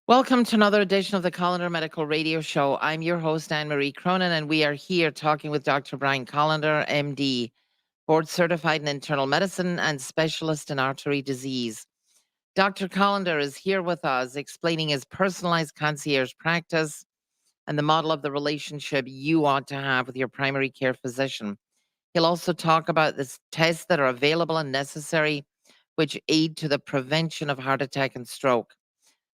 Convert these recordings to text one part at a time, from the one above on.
Welcome to another edition of the Kolender Medical Radio Show. I'm your host, Anne-Marie Cronin, and we are here talking with Dr. Brian Kolender, MD, board certified in internal medicine and specialist in artery disease. Dr. Kolender is here with us explaining his personalized concierge practice and the model of the relationship you want to have with your primary care physician. He'll also talk about the tests that are available and necessary, which aid to the prevention of heart attack and stroke.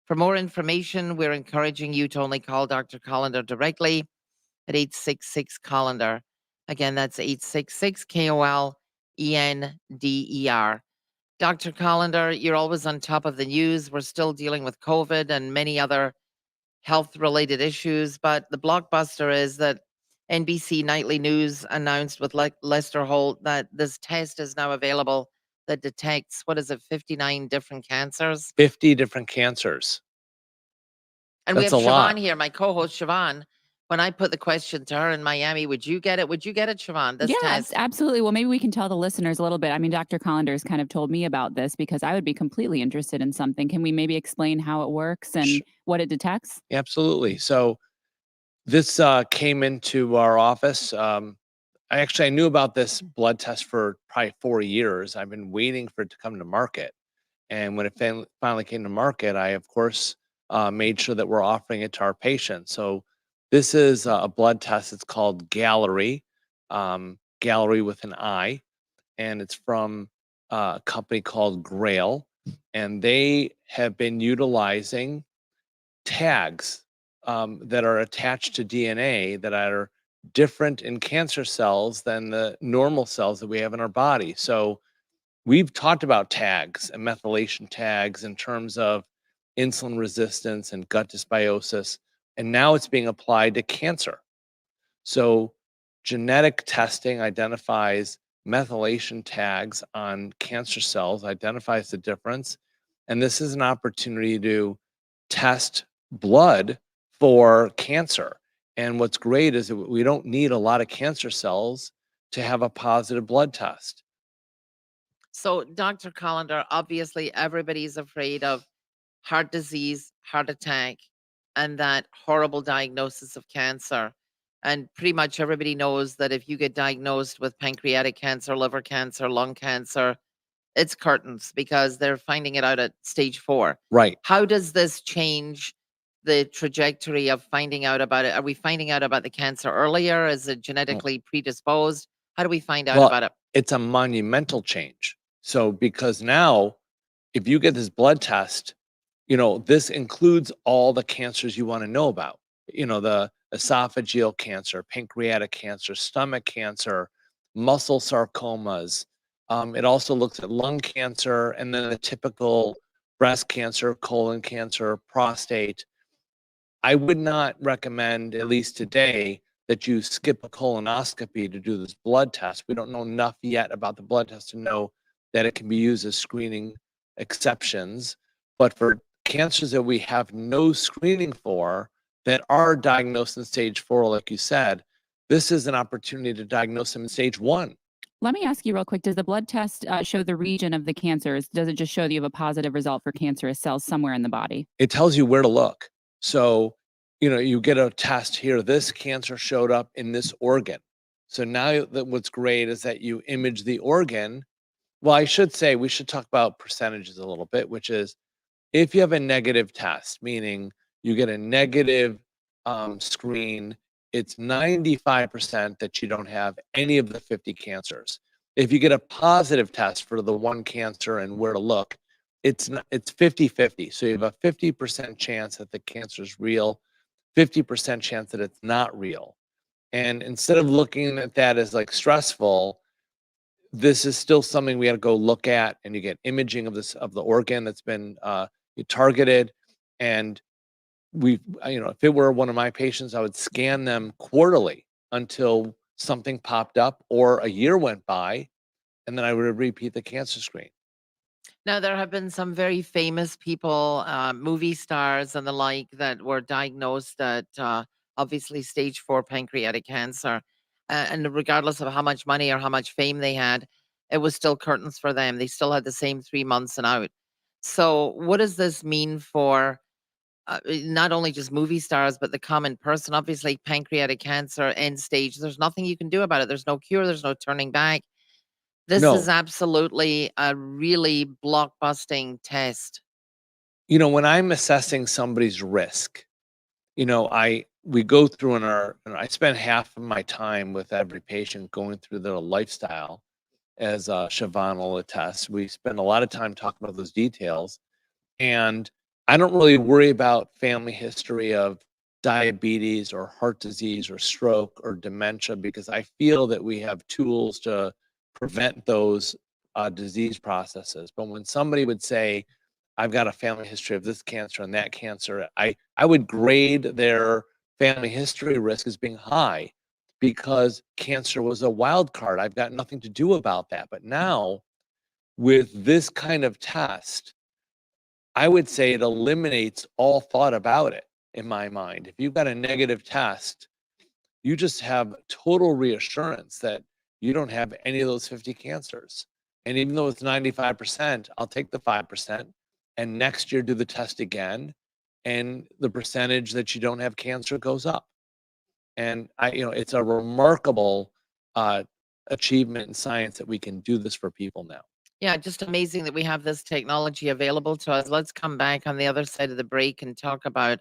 For more information, we're encouraging you to only call Dr. Kolender directly at 866 Kolender. Again, that's 866 KOLENDER. Dr. Kolender, you're always on top of the news. We're still dealing with COVID and many other health related issues, but the blockbuster is that NBC Nightly News announced with Lester Holt that this test is now available that detects, what is it, 59 different cancers? 50 different cancers. And we That's have a Siobhan lot. here, my co-host Siobhan. When I put the question to her in Miami, would you get it? Would you get it, Siobhan? This test? Absolutely. Well, maybe we can tell the listeners a little bit. I mean, Dr. Collender's kind of told me about this because I would be completely interested in something. Can we maybe explain how it works and what it detects? Absolutely. So this came into our office. I knew about this blood test for probably 4 years. I've been waiting for it to come to market. And when it finally came to market, I, of course, made sure that we're offering it to our patients. So this is a blood test. It's called Gallery, Gallery with an I, and it's from a company called Grail. And they have been utilizing tags that are attached to DNA that are different in cancer cells than the normal cells that we have in our body. So we've talked about tags and methylation tags in terms of insulin resistance and gut dysbiosis, and now it's being applied to cancer. So genetic testing identifies methylation tags on cancer cells, identifies the difference, and this is an opportunity to test blood for cancer. And what's great is that we don't need a lot of cancer cells to have a positive blood test. So, Dr. Kolender, obviously everybody's afraid of heart disease, heart attack, and that horrible diagnosis of cancer. And pretty much everybody knows that if you get diagnosed with pancreatic cancer, liver cancer, lung cancer, it's curtains because they're finding it out at stage 4. Right. How does this change the trajectory of finding out about it? Are we finding out about the cancer earlier? Is it genetically predisposed? How do we find out about it? It's a monumental change. So because now, if you get this blood test, this includes all the cancers you want to know about. The esophageal cancer, pancreatic cancer, stomach cancer, muscle sarcomas. It also looks at lung cancer and then the typical breast cancer, colon cancer, prostate. I would not recommend, at least today, that you skip a colonoscopy to do this blood test. We don't know enough yet about the blood test to know that it can be used as screening exceptions. But for cancers that we have no screening for that are diagnosed in stage 4, like you said, this is an opportunity to diagnose them in stage 1. Let me ask you real quick. Does the blood test show the region of the cancers? Does it just show that you have a positive result for cancerous cells somewhere in the body? It tells you where to look. So, you get a test here. This cancer showed up in this organ. So now what's great is that you image the organ. Well, I should say we should talk about percentages a little bit, which is if you have a negative test, meaning you get a negative screen, it's 95% that you don't have any of the 50 cancers. If you get a positive test for the one cancer and where to look, it's 50-50. So you have a 50% chance that the cancer is real, 50% chance that it's not real. And instead of looking at that as like stressful, this is still something we got to go look at, and you get imaging of the organ that's been targeted. And if it were one of my patients, I would scan them quarterly until something popped up or a year went by, and then I would repeat the cancer screen. Now, there have been some very famous people, movie stars and the like, that were diagnosed at obviously stage 4 pancreatic cancer. And regardless of how much money or how much fame they had, it was still curtains for them. They still had the same 3 months and out. So, what does this mean for not only just movie stars, but the common person. Obviously, pancreatic cancer, end stage. There's nothing you can do about it. There's no cure. There's no turning back. This is No. absolutely a really blockbusting test. When I'm assessing somebody's risk, we go through and I spend half of my time with every patient going through their lifestyle, as Siobhan will attest. We spend a lot of time talking about those details. And I don't really worry about family history of diabetes or heart disease or stroke or dementia, because I feel that we have tools to prevent those disease processes. But when somebody would say, I've got a family history of this cancer and that cancer, I would grade their family history risk as being high, because cancer was a wild card. I've got nothing to do about that. But now, with this kind of test, I would say it eliminates all thought about it in my mind. If you've got a negative test, you just have total reassurance that you don't have any of those 50 cancers. And even though it's 95%, I'll take the 5% and next year do the test again. And the percentage that you don't have cancer goes up. And it's a remarkable achievement in science that we can do this for people now. Yeah, just amazing that we have this technology available to us. Let's come back on the other side of the break and talk about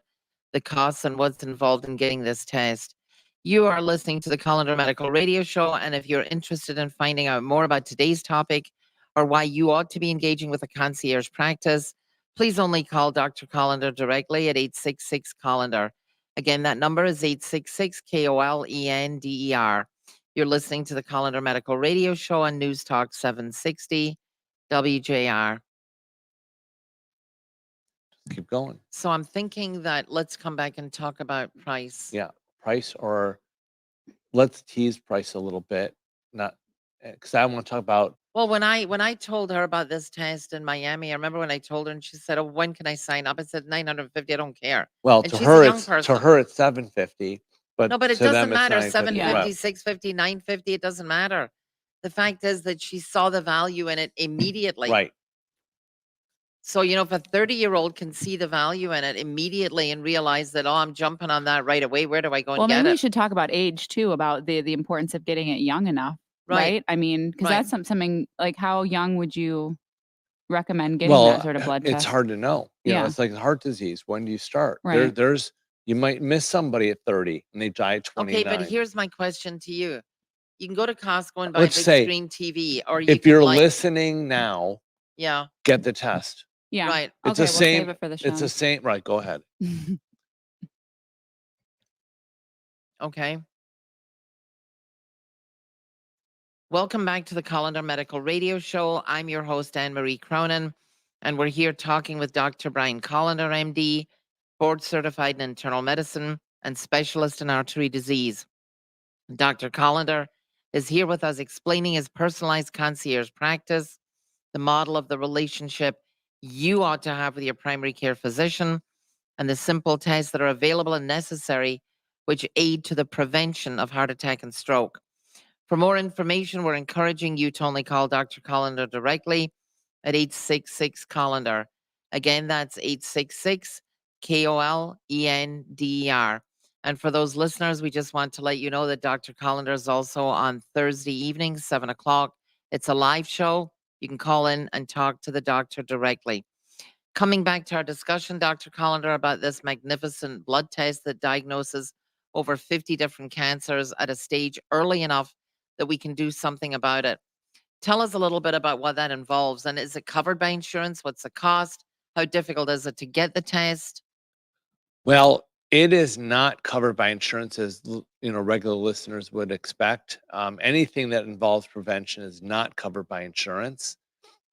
the costs and what's involved in getting this test. You are listening to the Kolender Medical Radio Show, and if you're interested in finding out more about today's topic or why you ought to be engaging with a concierge practice, please only call Dr. Kolender directly at 866 Kolender. Again, that number is 866 KOLENDER. You're listening to the Kolender Medical Radio Show on News Talk 760 WJR. Keep going. So I'm thinking that let's come back and talk about price. Yeah, price, or let's tease price a little bit. Not because I want to talk about. Well, when I told her about this test in Miami, I remember when I told her and she said, "Oh, when can I sign up?" I said, "$950, I don't care." Well, And to she's a her young it's person. $750, but No, but it to them doesn't it's matter. 950. Yeah. 750, 650, 950, it doesn't matter. The fact is that she saw the value in it immediately. Right. So, if a 30-year-old can see the value in it immediately and realize that, oh, I'm jumping on that right away, where do I go and Well, get maybe we it? should talk about age too, about the importance of getting it young enough, Right. right? I mean, because Right. that's something like, how young would you recommend getting that sort of blood it's test? hard to know. Yeah. It's like heart disease. When do you start? Right. You might miss somebody at 30 and they die at 29. Okay, but here's my question to you. You can go to Costco and buy Let's a big say, screen TV, or you if can you're listening now, yeah, get the test. Yeah. right. It's Okay, the we'll same. save it for the It's the show. same. Right. Go ahead. Okay. Welcome back to the Kolender Medical Radio Show. I'm your host, Anne-Marie Cronin, and we're here talking with Dr. Brian Kolender, MD, board certified in internal medicine and specialist in artery disease. Dr. Kolender is here with us explaining his personalized concierge practice, the model of the relationship you ought to have with your primary care physician, and the simple tests that are available and necessary, which aid to the prevention of heart attack and stroke. For more information, we're encouraging you to only call Dr. Kolender directly at 866 Kolender. Again, that's 866 KOLENDER. And for those listeners, we just want to let you know that Dr. Kolender is also on Thursday evening, 7 o'clock. It's a live show. You can call in and talk to the doctor directly. Coming back to our discussion, Dr. Kolender, about this magnificent blood test that diagnoses over 50 different cancers at a stage early enough that we can do something about it. Tell us a little bit about what that involves. And is it covered by insurance? What's the cost? How difficult is it to get the test? Well, it is not covered by insurance, as regular listeners would expect. Anything that involves prevention is not covered by insurance,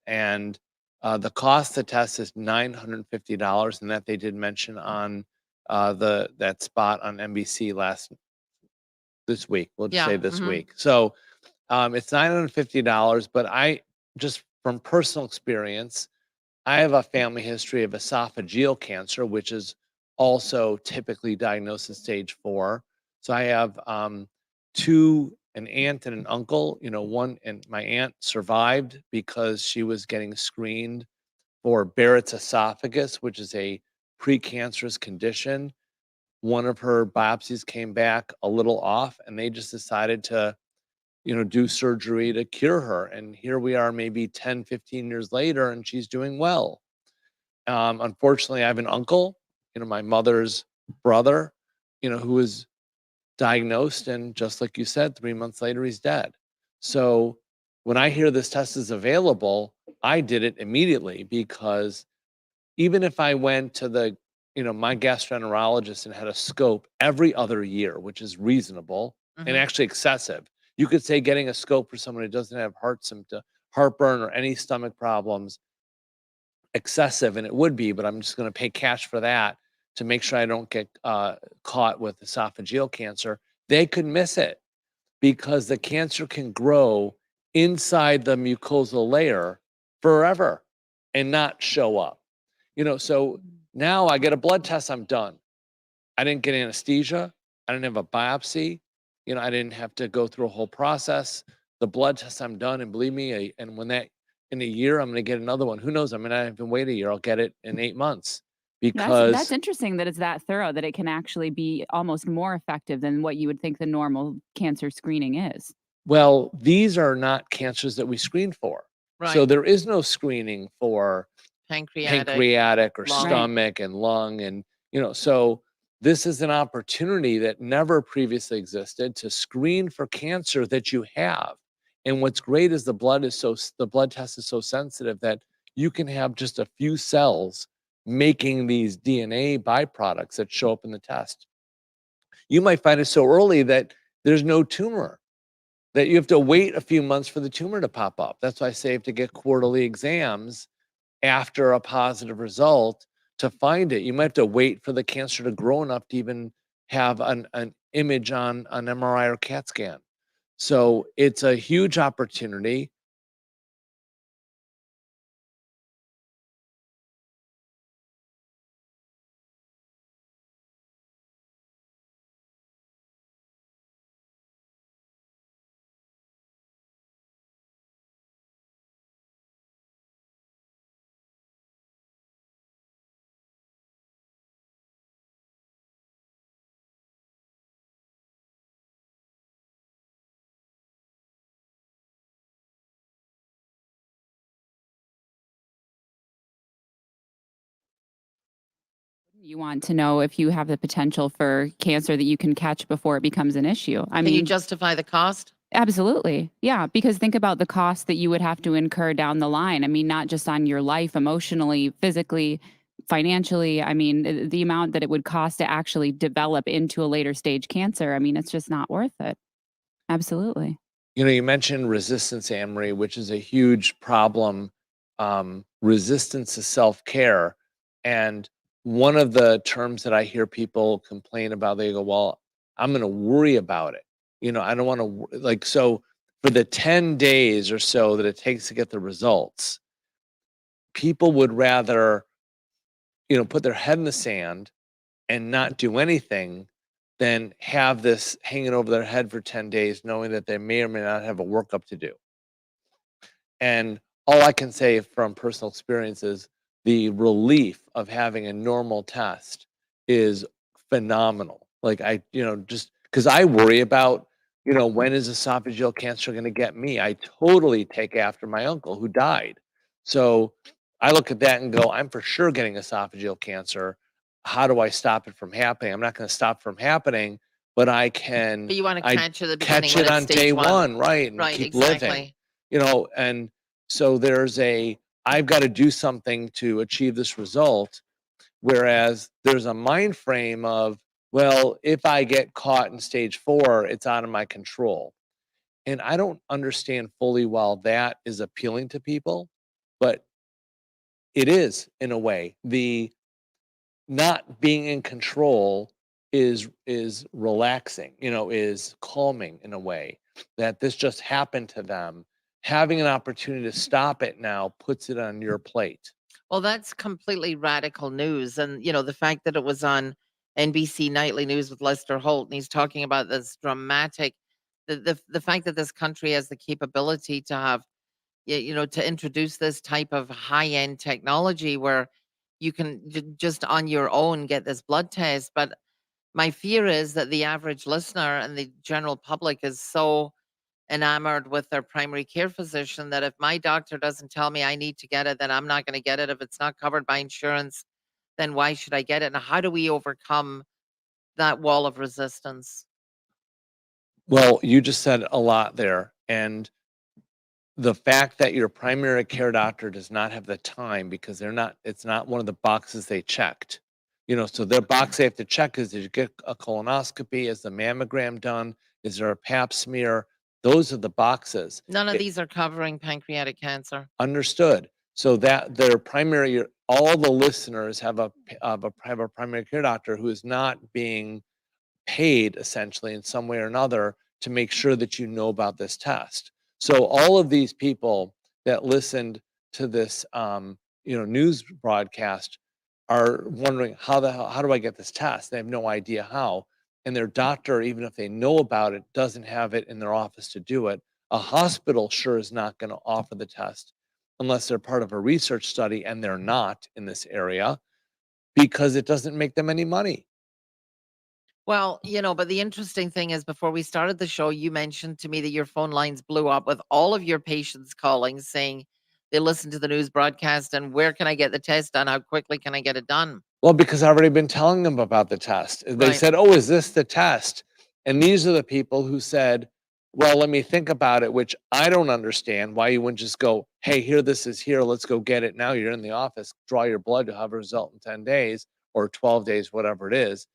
and the cost of the test is $950, and that they did mention on that spot on NBC this week. We'll just say this week. So it's $950, but I just, from personal experience, I have a family history of esophageal cancer, which is also typically diagnosed at stage 4. So I have an aunt and an uncle. And my aunt survived because she was getting screened for Barrett's esophagus, which is a precancerous condition. One of her biopsies came back a little off, and they just decided to, do surgery to cure her. And here we are maybe 10, 15 years later, and she's doing well. Unfortunately, I have an uncle, my mother's brother, who was diagnosed, and just like you said, 3 months later, he's dead. So when I hear this test is available, I did it immediately, because even if I went to my gastroenterologist and had a scope every other year, which is reasonable and Mhm. actually excessive. You could say getting a scope for someone who doesn't have heartburn or any stomach problems, excessive, and it would be, but I'm just going to pay cash for that to make sure I don't get caught with esophageal cancer. They could miss it, because the cancer can grow inside the mucosal layer forever and not show up. So now I get a blood test, I'm done. I didn't get anesthesia. I didn't have a biopsy. I didn't have to go through a whole process. The blood test, I'm done. And believe me, and when that in a year, I'm going to get another one. Who knows? I mean, I haven't wait a year. I'll get it in 8 months, That's because interesting that it's that thorough, that it can actually be almost more effective than what you would think the normal cancer screening is. well, these are not cancers that we screen for. So Right. there is no screening for Pancreatic, pancreatic or lung. Right. stomach and lung, and so this is an opportunity that never previously existed to screen for cancer that you have. And what's great is the blood test is so sensitive that you can have just a few cells making these DNA byproducts that show up in the test. You might find it so early that there's no tumor, that you have to wait a few months for the tumor to pop up. That's why I say you have to get quarterly exams after a positive result to find it. You might have to wait for the cancer to grow enough to even have an image on an MRI or CAT scan. So it's a huge opportunity. You want to know if you have the potential for cancer that you can catch before it becomes an issue. I Can you mean, justify the cost? absolutely. Yeah, because think about the cost that you would have to incur down the line. I mean, not just on your life, emotionally, physically, financially. I mean, the amount that it would cost to actually develop into a later stage cancer, I mean, it's just not worth it. Absolutely. You mentioned resistance, Anne-Marie, which is a huge problem. Resistance to self-care. And one of the terms that I hear people complain about, they go, well, I'm going to worry about it. I don't want to, so for the 10 days or so that it takes to get the results, people would rather, put their head in the sand and not do anything than have this hanging over their head for 10 days, knowing that they may or may not have a workup to do. And all I can say from personal experience is the relief of having a normal test is phenomenal. Like just because I worry about, when is esophageal cancer going to get me? I totally take after my uncle who died. So I look at that and go, I'm for sure getting esophageal cancer. How do I stop it from happening? I'm not going to stop from happening, but I can But you want to I catch it at the beginning catch when it it's on day stage one. one, right? And Right, keep living. exactly. And so I've got to do something to achieve this result. Whereas there's a mind frame of, well, if I get caught in stage 4, it's out of my control. And I don't understand fully while that is appealing to people, but it is in a way. The not being in control is relaxing, is calming in a way, that this just happened to them. Having an opportunity to stop it now puts it on your plate. Well, that's completely radical news. And, the fact that it was on NBC Nightly News with Lester Holt, and he's talking about this dramatic, the fact that this country has the capability to have, to introduce this type of high end technology where you can just on your own get this blood test. But my fear is that the average listener and the general public is so enamored with their primary care physician that if my doctor doesn't tell me I need to get it, then I'm not going to get it. If it's not covered by insurance, then why should I get it? And how do we overcome that wall of resistance? Well, you just said a lot there. And the fact that your primary care doctor does not have the time because it's not one of the boxes they checked. So their box they have to check is, did you get a colonoscopy? Is the mammogram done? Is there a pap smear? Those are the boxes. None of these are covering pancreatic cancer. Understood. So that their primary, all the listeners have a primary care doctor who is not being paid essentially in some way or another to make sure that you know about this test. So all of these people that listened to this news broadcast are wondering how do I get this test? They have no idea how. And their doctor, even if they know about it, doesn't have it in their office to do it. A hospital sure is not going to offer the test unless they're part of a research study, and they're not in this area because it doesn't make them any money. Well, but the interesting thing is before we started the show, you mentioned to me that your phone lines blew up with all of your patients calling saying they listened to the news broadcast and where can I get the test done? How quickly can I get it done? Well, because I've already been telling them about the test. They Right. said, "Oh, is this the test?" And these are the people who said, "Well, let me think about it," which I don't understand why you wouldn't just go, "Hey, here, this is here. Let's go get it now. You're in the office. Draw your blood. You'll have a result in 10 days or 12 days, whatever it is."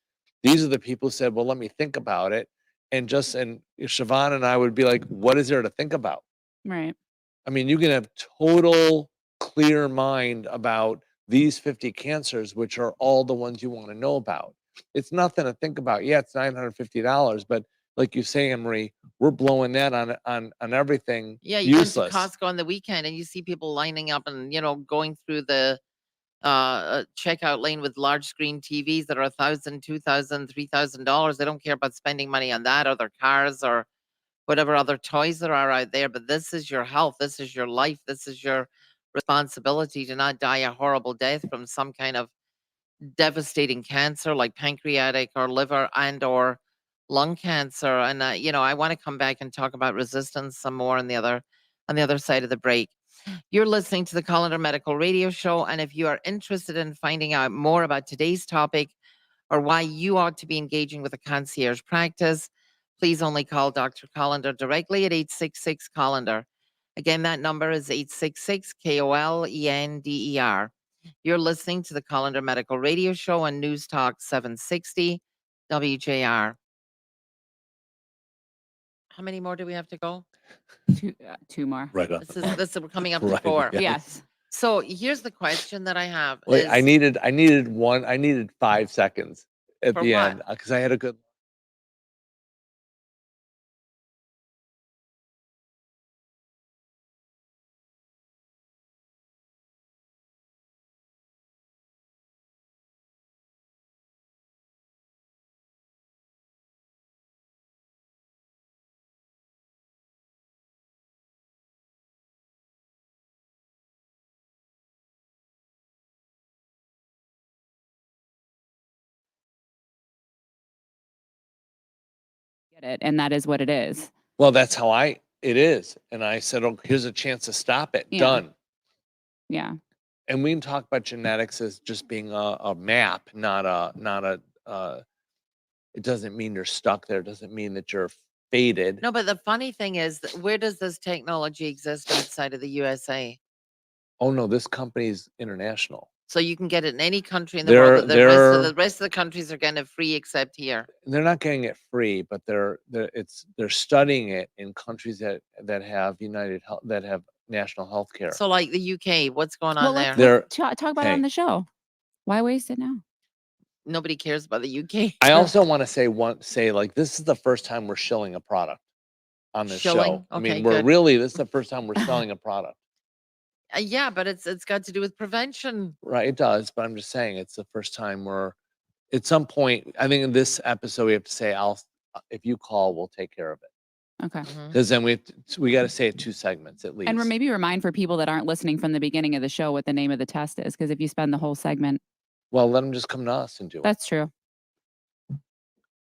These are the people who said, "Well, let me think about it." And Siobhan and I would be like, "What is there to think about?" Right. I mean, you can have total clear mind about these 50 cancers, which are all the ones you want to know about. It's nothing to think about. Yeah, it's $950, but like you say, Anne-Marie, we're blowing that on everything. Yeah, you go into Useless. Costco on the weekend and you see people lining up and, going through the checkout lane with large screen TVs that are $1,000, $2,000, $3,000. They don't care about spending money on that or their cars or whatever other toys there are out there. But this is your health. This is your life. This is your responsibility to not die a horrible death from some kind of devastating cancer like pancreatic or liver and or lung cancer. And I want to come back and talk about resistance some more on the other side of the break. You're listening to the Kolender Medical Radio Show, and if you are interested in finding out more about today's topic or why you ought to be engaging with a concierge practice, please only call Dr. Kolender directly at 866 Kolender. Again, that number is 866 KOLENDER. You're listening to the Kolender Medical Radio Show on News Talk 760 WJR. How many more do we have to go? Two more. Right on. We're coming up to Right, 4. yeah. Yes. So here's the question that I have. Wait, I is- needed 5 seconds at For the what? end because I had a good. Get it. And that is what it is. Well, that's how it is. And I said, "Oh, here's a chance to stop it." Yeah. Done. Yeah. And we can talk about genetics as just being a map, not a. It doesn't mean you're stuck there. It doesn't mean that you're fated. No, but the funny thing is, where does this technology exist outside of the USA? Oh no, this company's international. So you can get it in any country in the world. But the rest of the countries are getting it free except here. They're not getting it free, but they're studying it in countries that have that have national health care. So like the UK, what's going on there? Let's talk about it Hey. on the show. Why waste it now? Nobody cares about the UK. I also want to say like this is the first time we're shilling a product on this Shilling? show. I Okay, mean, good. this is the first time we're selling a product. Yeah, but it's got to do with prevention. Right, it does, but I'm just saying it's the first time we're at some point. I think in this episode we have to say, if you call, we'll take care of it. Okay. Mhm. because then we got to say it 2 segments at least. And maybe remind for people that aren't listening from the beginning of the show what the name of the test is, because if you spend the whole segment, Well, let them just come to us and do it. that's true.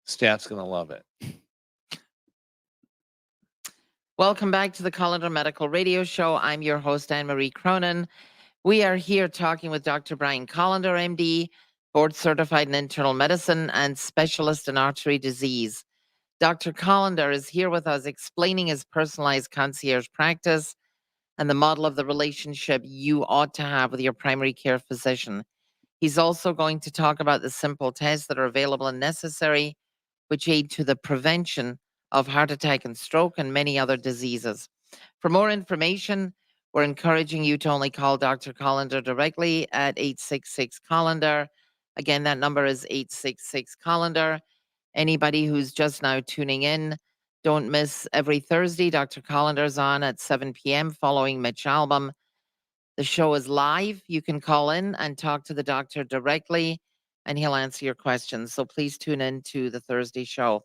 Staff's gonna love it. Welcome back to the Kolender Medical Radio Show. I'm your host, Anne-Marie Cronin. We are here talking with Dr. Brian Kolender, MD, board certified in internal medicine and specialist in artery disease. Dr. Kolender is here with us explaining his personalized concierge practice and the model of the relationship you ought to have with your primary care physician. He's also going to talk about the simple tests that are available and necessary, which aid to the prevention of heart attack and stroke and many other diseases. For more information, we're encouraging you to only call Dr. Kolender directly at 866 Kolender. Again, that number is 866 Kolender. Anybody who's just now tuning in, don't miss every Thursday. Dr. Colender's on at 7 p.m. following Mitch Album. The show is live. You can call in and talk to the doctor directly, and he'll answer your questions. So please tune in to the Thursday show.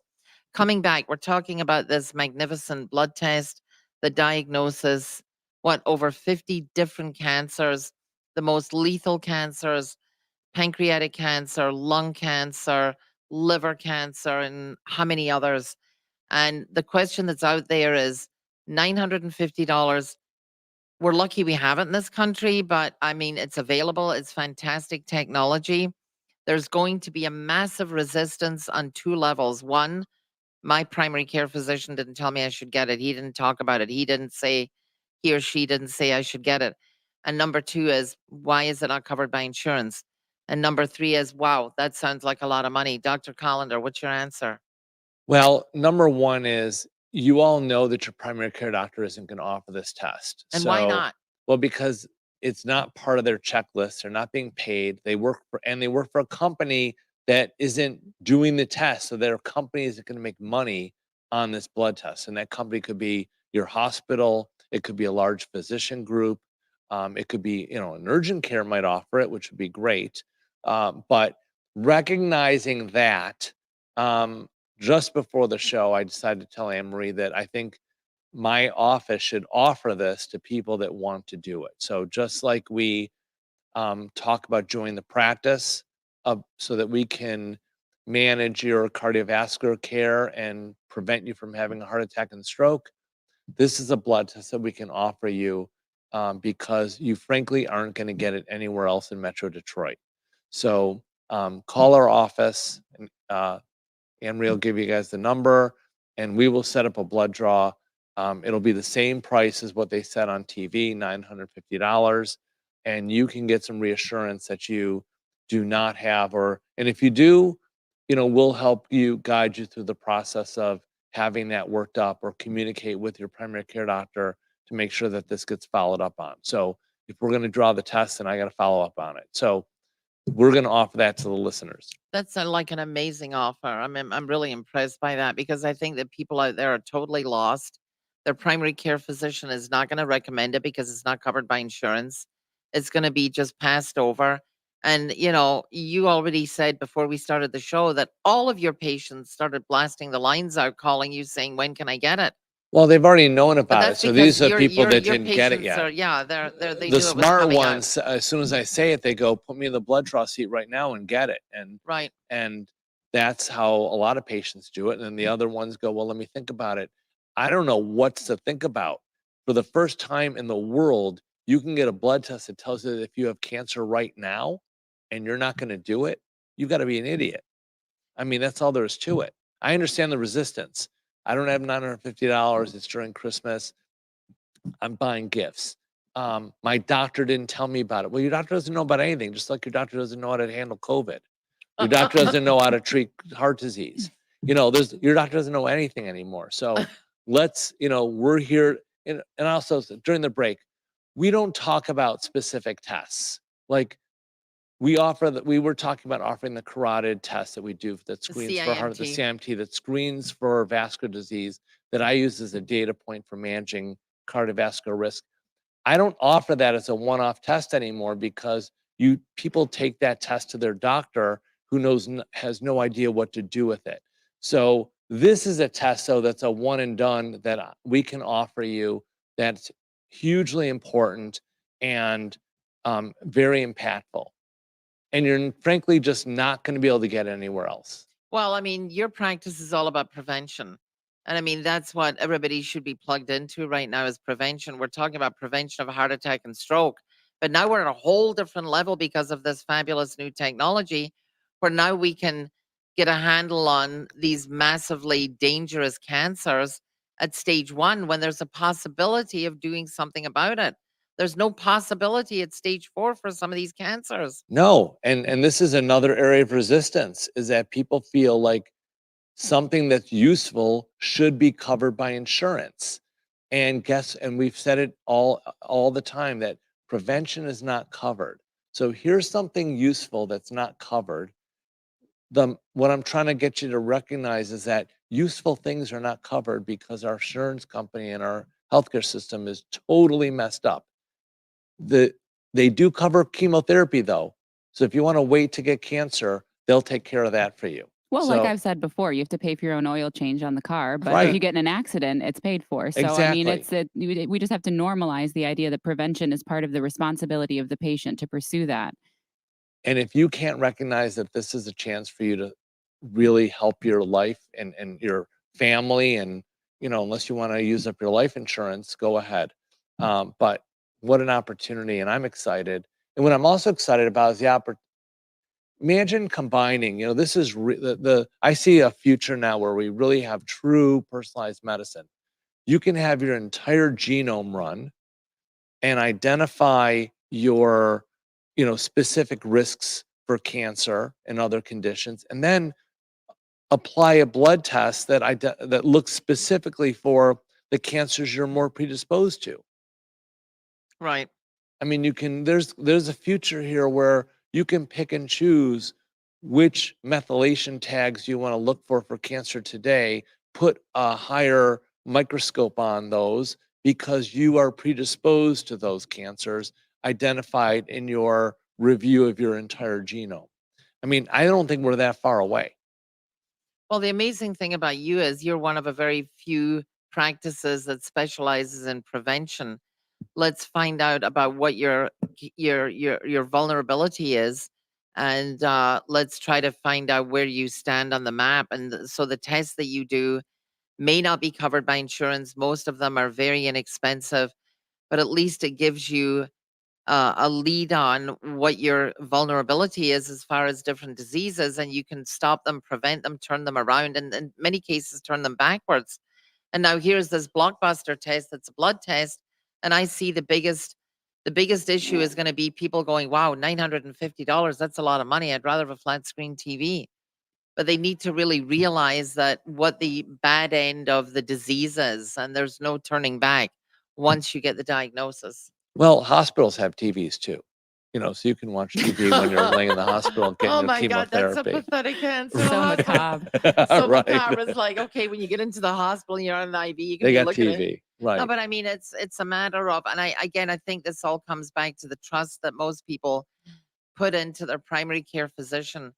Coming back, we're talking about this magnificent blood test, the diagnosis, over 50 different cancers, the most lethal cancers, pancreatic cancer, lung cancer, liver cancer, and how many others. And the question that's out there is $950. We're lucky we have it in this country, but I mean, it's available. It's fantastic technology. There's going to be a massive resistance on 2 levels. One, my primary care physician didn't tell me I should get it. He didn't talk about it. He or she didn't say I should get it. And number 2 is, why is it not covered by insurance? And number 3 is, wow, that sounds like a lot of money. Dr. Kolender, what's your answer? Well, number 1 is you all know that your primary care doctor isn't gonna offer this test. And why not? Well, because it's not part of their checklist. They're not being paid. They work for a company that isn't doing the test. So their company isn't gonna make money on this blood test. And that company could be your hospital, it could be a large physician group, it could be, an urgent care might offer it, which would be great. But recognizing that, just before the show, I decided to tell Anne-Marie that I think my office should offer this to people that want to do it. So just like we talk about joining the practice so that we can manage your cardiovascular care and prevent you from having a heart attack and stroke, this is a blood test that we can offer you because you frankly aren't going to get it anywhere else in Metro Detroit. So call our office and Anne-Marie will give you guys the number and we will set up a blood draw. It'll be the same price as what they said on TV, $950. And you can get some reassurance that you do not have, and if you do, we'll help you guide you through the process of having that worked up or communicate with your primary care doctor to make sure that this gets followed up on. So if we're going to draw the test, then I got to follow up on it. So we're going to offer that to the listeners. That's like an amazing offer. I'm really impressed by that because I think that people out there are totally lost. Their primary care physician is not going to recommend it because it's not covered by insurance. It's going to be just passed over. And, you already said before we started the show that all of your patients started blasting the lines out, calling you saying, when can I get it? Well, they've already known But about it. that's So because these are people that your didn't get it patients yet. are, yeah, they do The it with smart coming out. ones, as soon as I say it, they go, put me in the blood draw seat right now and get it. Right. And that's how a lot of patients do it. And then the other ones go, well, let me think about it. I don't know what's to think about. For the first time in the world, you can get a blood test that tells you that if you have cancer right now and you're not going to do it, you've got to be an idiot. I mean, that's all there is to it. I understand the resistance. I don't have $950. It's during Christmas. I'm buying gifts. My doctor didn't tell me about it. Well, your doctor doesn't know about anything, just like your doctor doesn't know how to handle COVID. Your doctor doesn't know how to treat heart disease. Your doctor doesn't know anything anymore. So let's, we're here. And also during the break, we don't talk about specific tests. Like we were talking about offering the carotid test that we do that screens for heart, the CMT that screens for vascular disease that I use as a data point for managing cardiovascular risk. I don't offer that as a one-off test anymore because people take that test to their doctor who has no idea what to do with it. So This is a test, though, that's a one and done that we can offer you that's hugely important and very impactful. And you're frankly just not going to be able to get anywhere else. Well, I mean, your practice is all about prevention. And I mean, that's what everybody should be plugged into right now is prevention. We're talking about prevention of heart attack and stroke. But now we're at a whole different level because of this fabulous new technology where now we can get a handle on these massively dangerous cancers at stage 1 when there's a possibility of doing something about it. There's no possibility at stage 4 for some of these cancers. No, and this is another area of resistance is that people feel like something that's useful should be covered by insurance. And we've said it all the time that prevention is not covered. So here's something useful that's not covered. What I'm trying to get you to recognize is that useful things are not covered because our insurance company and our healthcare system is totally messed up. They do cover chemotherapy though. So if you want to wait to get cancer, they'll take care of that for you. Well, like So I've said before, you have to pay for your own oil change on the car, but if Right. you get in an accident, it's paid for. So I mean, Exactly. we just have to normalize the idea that prevention is part of the responsibility of the patient to pursue that. And if you can't recognize that this is a chance for you to really help your life and your family, and unless you want to use up your life insurance, go ahead. But what an opportunity, and I'm excited. And what I'm also excited about is the opportunity. Imagine combining, this is I see a future now where we really have true personalized medicine. You can have your entire genome run and identify your, specific risks for cancer and other conditions, and then apply a blood test that looks specifically for the cancers you're more predisposed to. Right. I mean, there's a future here where you can pick and choose which methylation tags you want to look for cancer today, put a higher microscope on those because you are predisposed to those cancers identified in your review of your entire genome. I mean, I don't think we're that far away. Well, the amazing thing about you is you're one of a very few practices that specializes in prevention. Let's find out about what your vulnerability is, and let's try to find out where you stand on the map. And so the tests that you do may not be covered by insurance. Most of them are very inexpensive, but at least it gives you a lead on what your vulnerability is as far as different diseases, and you can stop them, prevent them, turn them around, and in many cases, turn them backwards. And now here's this blockbuster test that's a blood test, and I see the biggest issue is going to be people going, "Wow, $950, that's a lot of money. I'd rather have a flat screen TV." But they need to really realize that what the bad end of the disease is, and there's no turning back once you get the diagnosis. Well, hospitals have TVs too, so you can watch TV when you're laying in the hospital getting Oh your my God, that's a chemotherapy. pathetic answer. So macabre. So Right. macabre. It's like, okay, when you get into the hospital and you're on an IV, you can They be got looking at. TV. No, Right. but I mean, it's a matter of, and I think this all comes back to the trust that most people put into their primary care physician.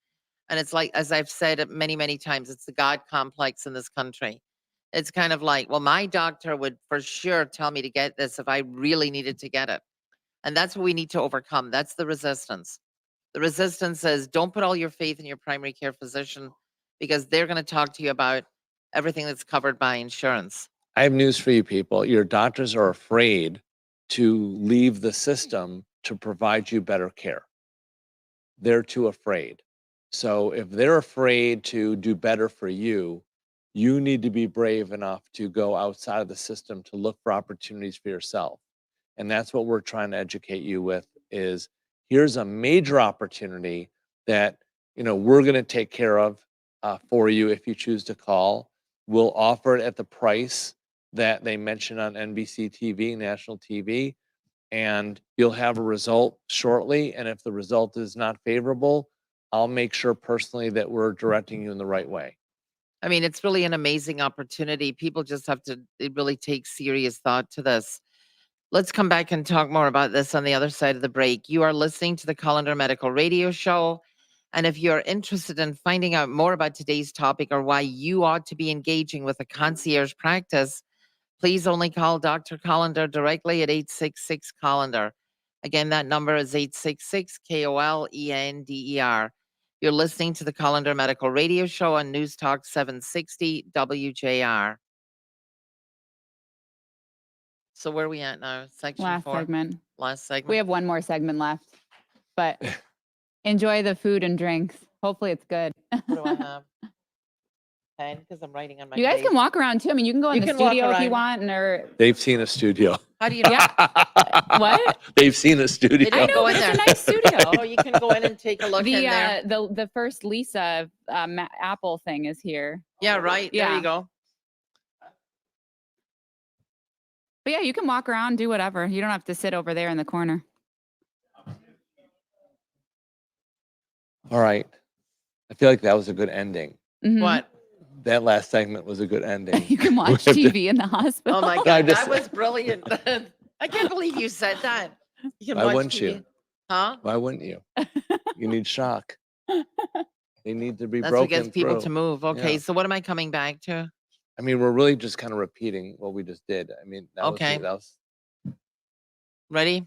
And it's like, as I've said it many, many times, it's the God complex in this country. It's kind of like, well, my doctor would for sure tell me to get this if I really needed to get it. And that's what we need to overcome. That's the resistance. The resistance says, don't put all your faith in your primary care physician because they're going to talk to you about everything that's covered by insurance. I have news for you people. Your doctors are afraid to leave the system to provide you better care. They're too afraid. So if they're afraid to do better for you, you need to be brave enough to go outside of the system to look for opportunities for yourself. And that's what we're trying to educate you with is here's a major opportunity that we're going to take care of for you if you choose to call. We'll offer it at the price that they mentioned on NBC TV, national TV, and you'll have a result shortly. And if the result is not favorable, I'll make sure personally that we're directing you in the right way. I mean, it's really an amazing opportunity. People just have to really take serious thought to this. Let's come back and talk more about this on the other side of the break. You are listening to the Kolender Medical Radio Show. And if you're interested in finding out more about today's topic or why you ought to be engaging with a concierge practice, please only call Dr. Kolender directly at 866-Kolender. Again, that number is 866-KOLENDER. You're listening to the Kolender Medical Radio Show on News Talk 760 WJR. So where are we at now? Section Last 4? segment. Last segment. We have one more segment left, but enjoy the food and drinks. Hopefully it's good. What do I have? Pen, because I'm writing on my You guys face. can walk around too. I mean, you can go in You the can walk studio if you around. want, or They've seen a studio. How do you know? Yeah. What? They've seen a studio. They I didn't know, go in but it's a there. nice studio. Oh, you can go in and take a look in there. The first Lisa Apple thing is here. Yeah, right. There Yeah. you go. But yeah, you can walk around, do whatever. You don't have to sit over there in the corner. All right. I feel like that was a good ending. Mhm. What? That last segment was a good ending. You can watch TV in the hospital. Oh my I God, just- that was brilliant. I can't believe you said that. You can Why watch wouldn't TV. you? Huh? Why wouldn't you? You need shock. They need to be That's what broken gets people through. to move. Okay, Yeah. so what am I coming back to? I mean, we're really just kind of repeating what we just did. I mean, that Okay. was Ready?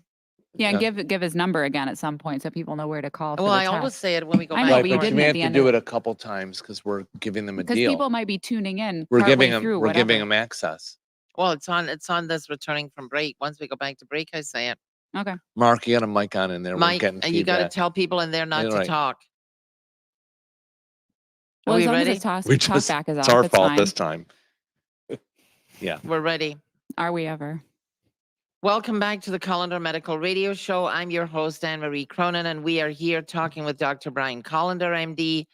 Yeah, and give his number again at some point so people know where to call. Well, for the I always test. say it when we go I back. know, right, but you but you didn't may at have the to end do of it a couple times because we're giving them a because deal. people might be tuning in. We're partway giving them through, we're giving whatever. them access. Well, it's on this returning from break. Once we go back to break, I say it. Okay. Mark, you got a mic on in there. Mike, we're getting you got to feedback. tell people in there not Yeah, to right. talk. Are Well, we as long ready? as the We talk just back is it's off, our it's fault fine. this time. We're ready. Are we ever? Welcome back to the Kolender Medical Radio Show. I'm your host, Anne-Marie Cronin, and we are here talking with Dr. Brian Kolender, MD,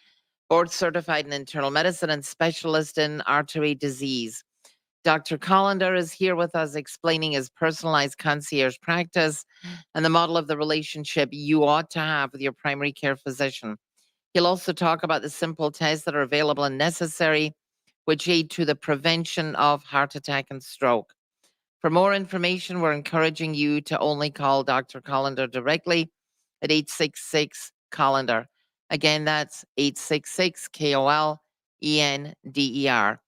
board certified in internal medicine and specialist in artery disease. Dr. Kolender is here with us explaining his personalized concierge practice and the model of the relationship you ought to have with your primary care physician. He'll also talk about the simple tests that are available and necessary, which aid to the prevention of heart attack and stroke. For more information, we're encouraging you to only call Dr. Kolender directly at 866-Kolender. Again, that's 866-KOLENDER.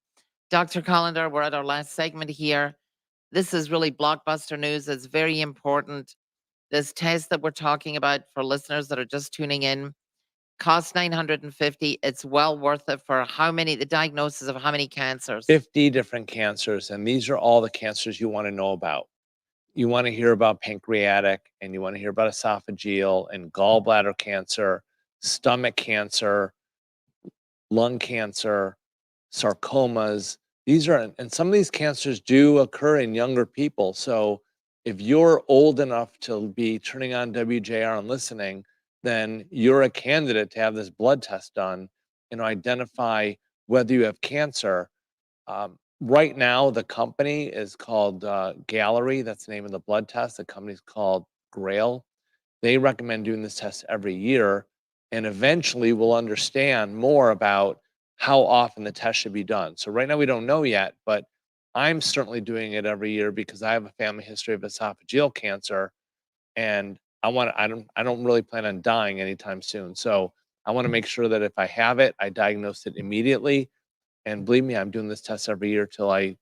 Dr. Kolender, we're at our last segment here. This is really blockbuster news. It's very important. This test that we're talking about for listeners that are just tuning in costs $950. It's well worth it for the diagnosis of how many cancers? 50 different cancers, and these are all the cancers you want to know about. You want to hear about pancreatic, and you want to hear about esophageal and gallbladder cancer, stomach cancer, lung cancer, sarcomas. These are, and some of these cancers do occur in younger people. So if you're old enough to be turning on WJR and listening, then you're a candidate to have this blood test done and identify whether you have cancer. Right now, the company is called Gallery. That's the name of the blood test. The company's called Grail. They recommend doing this test every year, and eventually we'll understand more about how often the test should be done. So right now we don't know yet, but I'm certainly doing it every year because I have a family history of esophageal cancer, and I don't really plan on dying anytime soon. So I want to make sure that if I have it, I diagnose it immediately. And believe me, I'm doing this test every year till I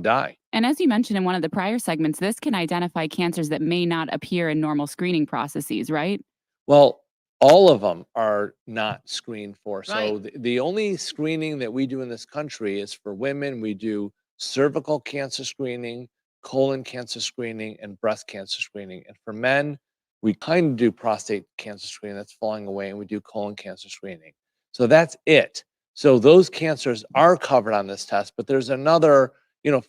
die. And as you mentioned in one of the prior segments, this can identify cancers that may not appear in normal screening processes, right? Well, all of them are not screened for. So Right. the only screening that we do in this country is for women. We do cervical cancer screening, colon cancer screening, and breast cancer screening. And for men, we kind of do prostate cancer screening. That's falling away, and we do colon cancer screening. So that's it. So those cancers are covered on this test, but there's another,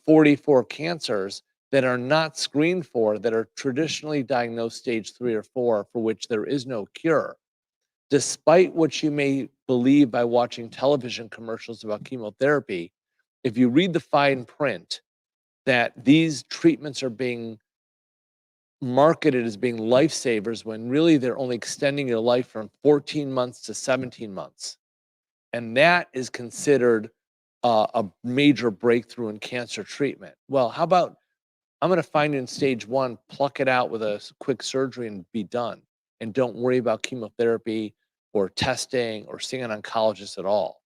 44 cancers that are not screened for, that are traditionally diagnosed stage 3 or 4, for which there is no cure. Despite what you may believe by watching television commercials about chemotherapy, if you read the fine print that these treatments are being marketed as being lifesavers when really they're only extending your life from 14 months to 17 months. And that is considered a major breakthrough in cancer treatment. Well, how about I'm going to find it in stage 1, pluck it out with a quick surgery and be done. And don't worry about chemotherapy. or testing or seeing an oncologist at all.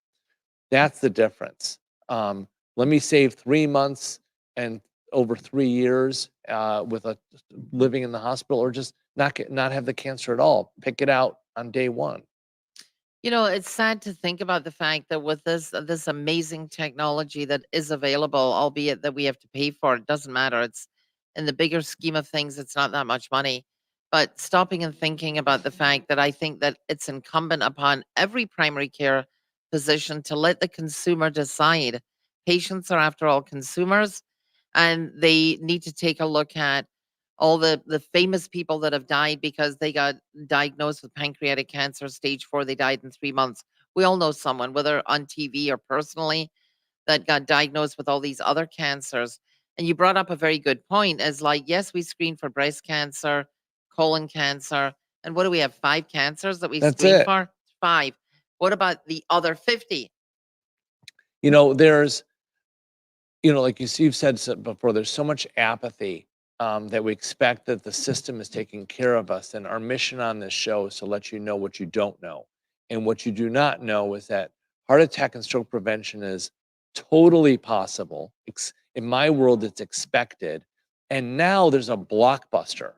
That's the difference. Let me save 3 months and over 3 years with a living in the hospital, or just not have the cancer at all. Pick it out on day one. It's sad to think about the fact that with this amazing technology that is available, albeit that we have to pay for it, doesn't matter. It's in the bigger scheme of things, it's not that much money. But stopping and thinking about the fact that I think that it's incumbent upon every primary care physician to let the consumer decide. Patients are, after all, consumers, and they need to take a look at all the famous people that have died because they got diagnosed with pancreatic cancer stage 4. They died in 3 months. We all know someone, whether on TV or personally, that got diagnosed with all these other cancers. And you brought up a very good point, as like, yes, we screen for breast cancer, colon cancer, and what do we have? 5 cancers that we That's screen it. for? 5. What about the other 50? There's, like you've said before, there's so much apathy that we expect that the system is taking care of us. And our mission on this show is to let you know what you don't know. And what you do not know is that heart attack and stroke prevention is totally possible. In my world, it's expected. And now there's a blockbuster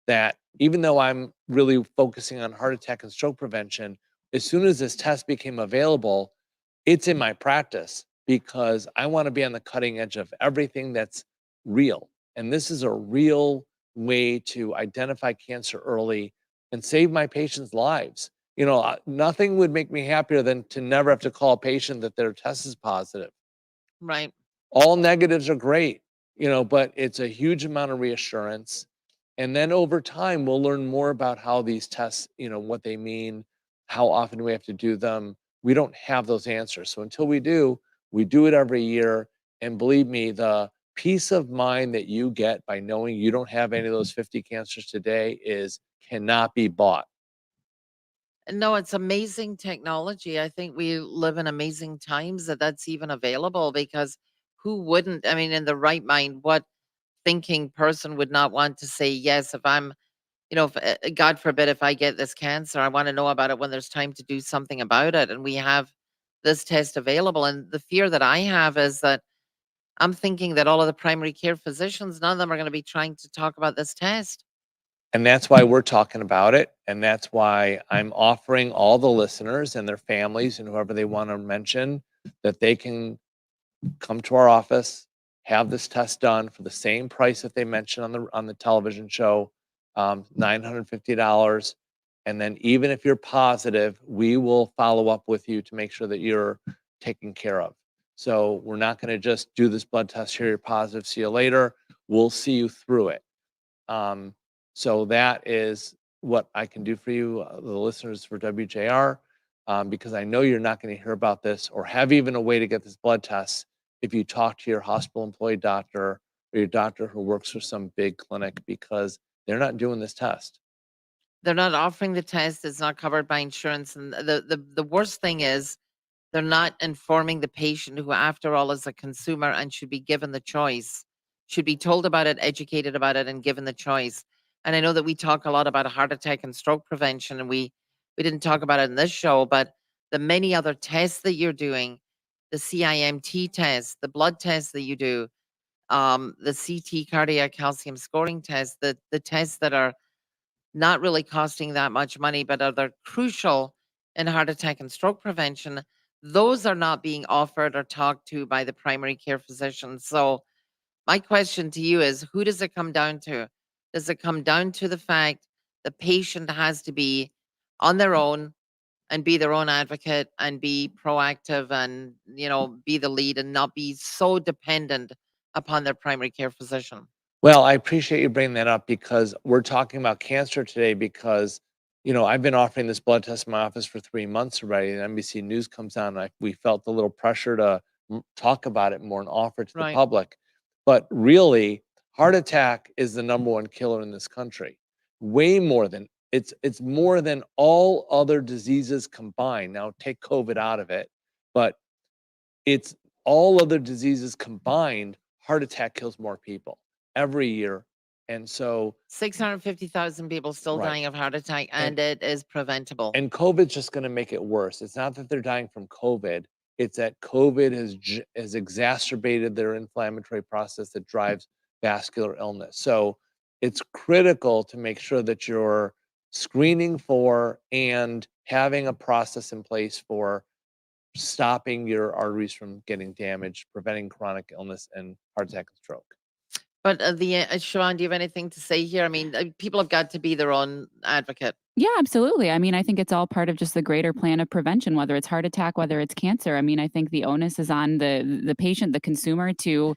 that, even though I'm really focusing on heart attack and stroke prevention, as soon as this test became available, it's in my practice because I want to be on the cutting edge of everything that's real. And this is a real way to identify cancer early and save my patients' lives. Nothing would make me happier than to never have to call a patient that their test is positive. Right. All negatives are great, but it's a huge amount of reassurance. And then over time, we'll learn more about how these tests, what they mean, how often we have to do them. We don't have those answers. So until we do it every year. And believe me, the peace of mind that you get by knowing you don't have any of those 50 cancers today cannot be bought. No, it's amazing technology. I think we live in amazing times that that's even available, because who wouldn't? I mean, in the right mind, what thinking person would not want to say yes? If I'm, if, God forbid, if I get this cancer, I want to know about it when there's time to do something about it. And we have this test available. And the fear that I have is that I'm thinking that all of the primary care physicians, none of them are going to be trying to talk about this test. And that's why we're talking about it. And that's why I'm offering all the listeners and their families and whoever they want to mention that they can come to our office, have this test done for the same price that they mentioned on the television show, $950. And then even if you're positive, we will follow up with you to make sure that you're taken care of. So we're not going to just do this blood test here, you're positive, see you later. We'll see you through it. So that is what I can do for you, the listeners for WJR, because I know you're not going to hear about this or have even a way to get this blood test if you talk to your hospital employed doctor or your doctor who works for some big clinic, because they're not doing this test. They're not offering the test. It's not covered by insurance. And the worst thing is, they're not informing the patient, who, after all, is a consumer and should be given the choice, should be told about it, educated about it, and given the choice. And I know that we talk a lot about heart attack and stroke prevention, and we didn't talk about it in this show, but the many other tests that you're doing, the CIMT test, the blood tests that you do, the CT cardiac calcium scoring test, the tests that are not really costing that much money, but are they're crucial in heart attack and stroke prevention. Those are not being offered or talked to by the primary care physician. So my question to you is, who does it come down to? Does it come down to the fact the patient has to be on their own and be their own advocate and be proactive and, be the lead and not be so dependent upon their primary care physician? Well, I appreciate you bringing that up because we're talking about cancer today because, I've been offering this blood test in my office for 3 months already, and NBC News comes on, and we felt a little pressure to talk about it more and offer it to the Right. public. But really, heart attack is the number one killer in this country. Way more than it's more than all other diseases combined. Now, take COVID out of it, but it's all other diseases combined. Heart attack kills more people every year, And so 650,000 people still Right. dying of heart attack, And- and it is preventable. And COVID's just going to make it worse. It's not that they're dying from COVID. It's that COVID has exacerbated their inflammatory process that drives vascular illness. So it's critical to make sure that you're screening for and having a process in place for stopping your arteries from getting damaged, preventing chronic illness and heart attack and stroke. But Siobhan, do you have anything to say here? I mean, people have got to be their own advocate. Yeah, absolutely. I mean, I think it's all part of just the greater plan of prevention, whether it's heart attack, whether it's cancer. I mean, I think the onus is on the patient, the consumer, to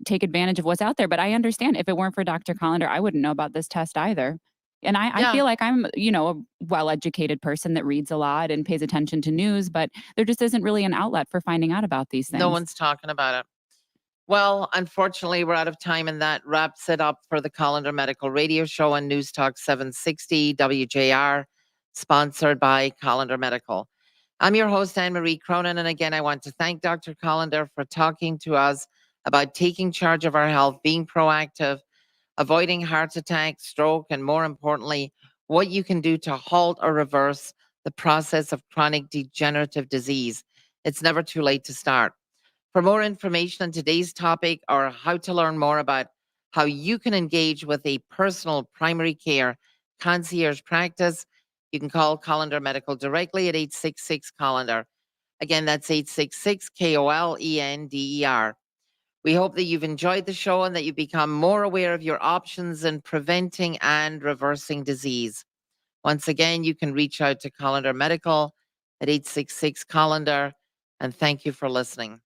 take advantage of what's out there. But I understand if it weren't for Dr. Collender, I wouldn't know about this test either. And I Yeah. feel like I'm, a well-educated person that reads a lot and pays attention to news, but there just isn't really an outlet for finding out about these things. No one's talking about it. Well, unfortunately, we're out of time, and that wraps it up for the Kolender Medical Radio Show on News Talk 760 WJR, sponsored by Kolender Medical. I'm your host, Anne-Marie Cronin, and again, I want to thank Dr. Kolender for talking to us about taking charge of our health, being proactive, avoiding heart attack, stroke, and more importantly, what you can do to halt or reverse the process of chronic degenerative disease. It's never too late to start. For more information on today's topic or how to learn more about how you can engage with a personal primary care concierge practice, you can call Kolender Medical directly at 866 Kolender. Again, that's 866 KOLENDER. We hope that you've enjoyed the show and that you become more aware of your options in preventing and reversing disease. Once again, you can reach out to Kolender Medical at 866 Kolender, and thank you for listening.